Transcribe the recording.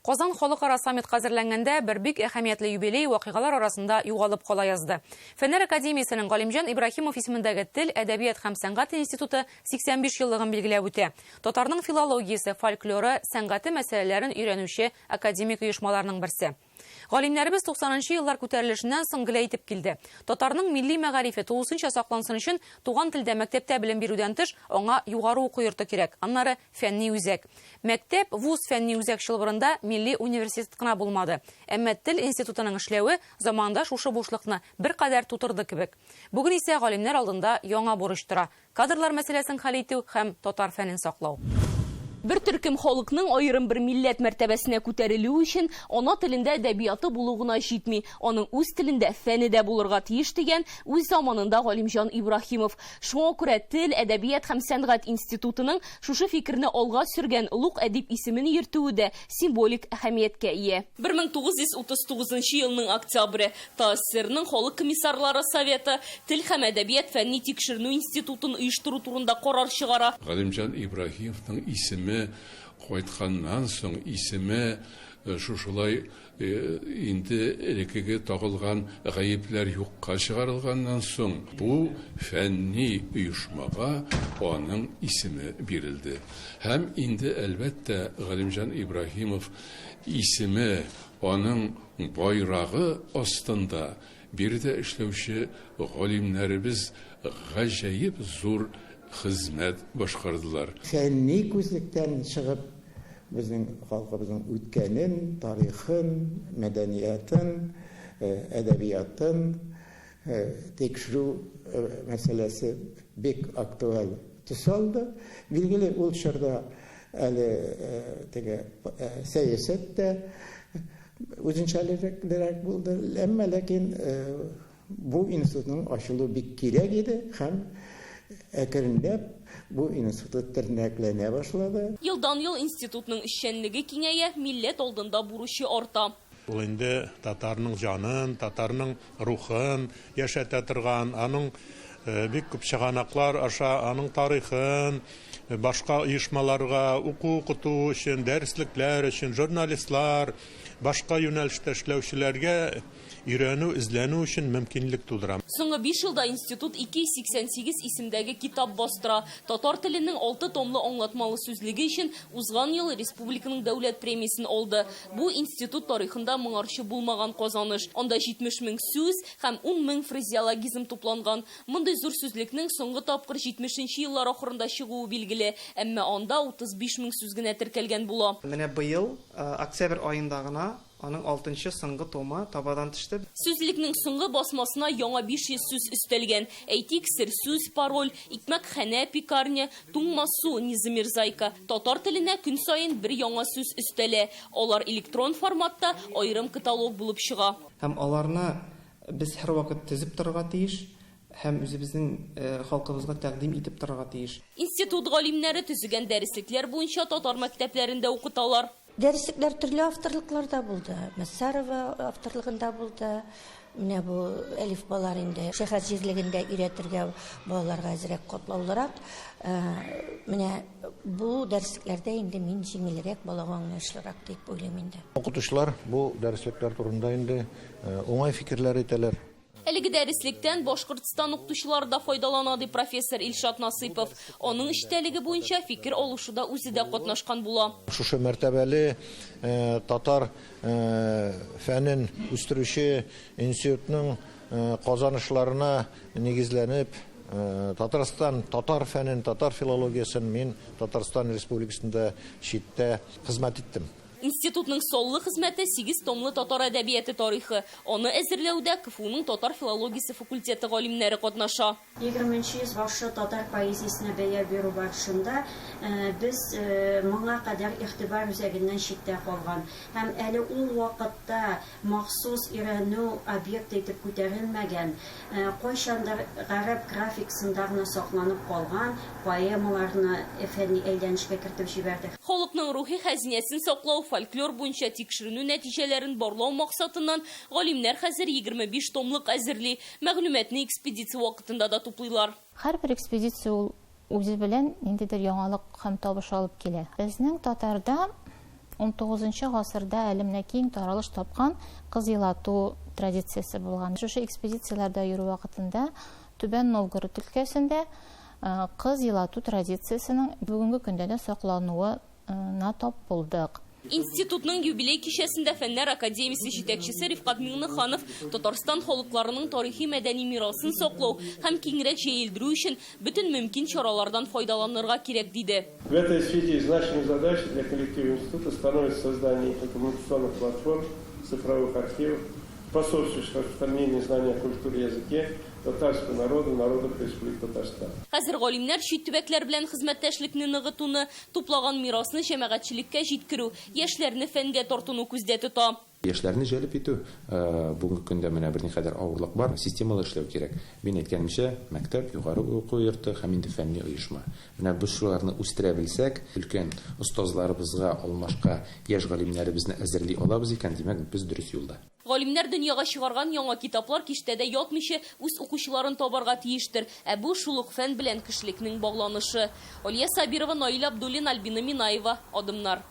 Казан халыкара саммит хәзерләнгәндә бер бик әһәмиятле юбилей вакыйгалар арасында югалып кала язды. Фәннәр академиясенең Галимҗан Ибраһимов исемендәге Тел, әдәбият һәм сәнгать институты 85 еллыгын билгеләп үтә. Татарның филологиясе, фольклоры, сәнгате мәсьәләләрен өйрәнүче академик оешмаларның берсе. Галимнәребез 90-нчы еллар күтәрелешеннән соң геләйтеп килде. Татарның милли мәгарифе тулысынча саклансын өчен туган телдә мәктәптә белем бирүдән тыш аңа югары уку йорты кирәк. Аннары фәнни үзәк. Мәктәп, вуз фәнни үзәк шылбырында милли университет кына булмады. Әмма тел институтының эшләве заманда шушы бушлыкны бер кадәр тутырды кебек. Бүген исә галимнәр алдында яңа бурыч тора. Кадрлар мәсьәләсен хәл итү һәм татар фәнен саклау. Бер төркем халыкның аерым бер милләт мәртәбәсенә күтәрелү өчен ана телендә әдәбияты булу гына җитми, аның үз телендә фәне дә булырга тиеш дигән үз заманында Галимҗан Ибраһимов. Шуңа күрә Тел, әдәбият һәм сәнгать институтының шушы фикерне алга сөргән улуг әдип исемен йөртүе дә символик әһәмияткә ия. 1939 елның октябре ТАССРның халык комиссарлары советы Тел һәм әдәбият фәнни тикшеренү институтын оештыру турында карар чыгара. Галимҗан Ибраһимовның исеме кайтканнан соң исеме шушылай инде элекеге тагылган гаепләр юкка чыгарылганнан соң бу фәнни оешмага аның исеме бирелде. Һәм инде әлбәттә Галимҗан Ибраһимов исеме аның байрагы астында бирдә эшләүче галимнәребез гаҗәеп зур хезмәт башкардылар. Фәнни күзлектән чыгып, безнең халкыбызның үткәнен, тарихын, мәдәниятын, әдәбиятын тикшерү мәсьәләсе бик актуаль төс алды. Билгеле, ул чорда әле теге сәясәттә үзенчәлеклерәк булды. Әмма ләкин бу институтның ачылуы бик кирәк иде һәм әкренләп бу институт тернәкләнә башлады. Елдан-ел институтның эшчәнлеге киңәя, милләт алдында бурычы арта. Ул инде татарның җанын, татарның рухын яшәтә торган, аның бик күп чыганаклар аша аның тарихын, башка оешмаларга укыту өчен, дәреслекләр өчен, журналистлар, башка юнәлештә эшләүчеләргә өйрәнү, эзләнү өчен мөмкинлек тудыра. Соңгы 5 елда институт 288 исемдәге китап бастыра. Татар теленең 6 томлы аңлатмалы сүзлеге өчен узган ел республиканың дәүләт премиясын алды. Бу институт тарихында моңарчы булмаган казаныш. Анда 70 мең сүз һәм 10 мең фразеологизм тупланган. Мондый зур сүзлекнең соңгы тапкыр 70нче еллар ахырында чыгуы билгеле, әмма анда 35 мең сүз генә теркәлгән була. Менә быел октябрь аенда гына аның 6нчы соңгы тома табадан төште. Сүзлекнең соңгы басмасына яңа 500 сүз өстәлгән. Әйтик, сер сүз, пароль, икмәкханә, пекарня, туңмасу, низмирзайка. Татар теленә көн саен бер яңа сүз өстәлә. Алар электрон форматта аерым каталог булып чыга. Һәм аларны без һәр вакыт төзеп торырга тиеш. Һәм үзебезнең халкыбызга тәкъдим итеп торырга тиеш. Институт галимнәре төзегән дәреслекләр буенча татар мәктәпләрендә укыталар. Дәреслекләр төрле авторлыкларда булды. Мәсәрова авторлыгында булды. Менә бу әлифбалар инде шәһәр җирлегендә өйрәтергә балаларга әзрәк катлаулырак. Менә бу дәреслекләрдә инде мин җиңелрәк балага аңлашлырак дип уйлыйм инде. Укытучылар бу дәреслекләр турында инде уңай фикерләр әйтәләр. Әлеге дәреслектән Башкортстан укытучылары да файдалана, ди профессор Илшат Насыйпов. Аның эштәлеге буенча фикер алышуда үзе дә катнашкан була. Шушы мәртәбәле татар фәнен үстерүче институтның казанышларына нигезләнеп, Татарстан татар фәнен, татар филологиясын мин Татарстан Республикасында читтә хезмәт иттем. Институтның соллы хезмәте 8 томлы татар әдәбияты тарихы. Аны әзерләүдә КФУның татар филологиясе факультеты галимнәре катнаша. 20нче йөз башы татар поэзиясенә бәя бирү барышында без моңа кадәр игътибар үзәгеннән читтә калган һәм әле ул вакытта махсус өйрәнү объекты итеп күтәрелмәгән, кайчандыр гарәп графикасында гына сакланып калган поэмаларны фәнни әйләнешкә кертеп җибәрде. Халыкның рухи хәзинәсен саклау, фольклор буенча тикшеренү нәтиҗәләрен барлау максатыннан галимнәр хәзер 25 томлык әзерли, мәгълүматны экспедиция вакытында да туплыйлар. Һәрбер экспедиция үзе белән ниндидер яңалык һәм табыш алып килә. Безнең татарда 19 гасырда әлемне киң таралыш тапкан кыз елату традициясы булган. Шушы экспедицияларда йөрү вакытында Түбән Новгород өлкәсендә кыз елату традициясының бүгенге көндә дә саклануына тап булдык. Институтның юбилей кичәсендә Фәннәр академиясе җитәкчесе Рифкат Миңнеханов Татарстан халыкларының тарихи мәдәни мирасын саклау һәм киңрәк җәелдерү өчен бөтен мөмкин чаралардан файдаланырга кирәк диде. В этой связи значимой задачей для коллектива института становится создание информационных платформ, цифровых архивов, способствующих распространению знания о культуре и языке татарского народа, народов Республики Татарстан. Хәзер галимнәр чит төбәкләр белән хезмәттәшлекне ныгытуны, туплаган мирасны җәмәгатьчелеккә җиткерү, яшьләрне фәнгә тартуны күздә тота. Яшьләрне җәлеп итү бүгенге көндә менә берникадәр авырлык бар, системалы эшләү кирәк. Мин әйткәнемчә, мәктәп, югары уку йорты һәм инде фәнни оешма. Менә без шуларны үстерә белсәк, өлкән остазларыбызга алмашка яшь галимнәребезне әзерли алабыз икән, димәк, без дөрес юлда. Галимнәр дөньяга чыгарган яңа китаплар киштәдә ятмыйча үз укучыларын табарга тиештер. Ә бу шул ук фән белән кешелекнең багланышы. Алия Сабирова, Наил Абдуллин, Альбина Минаева, Адымнар.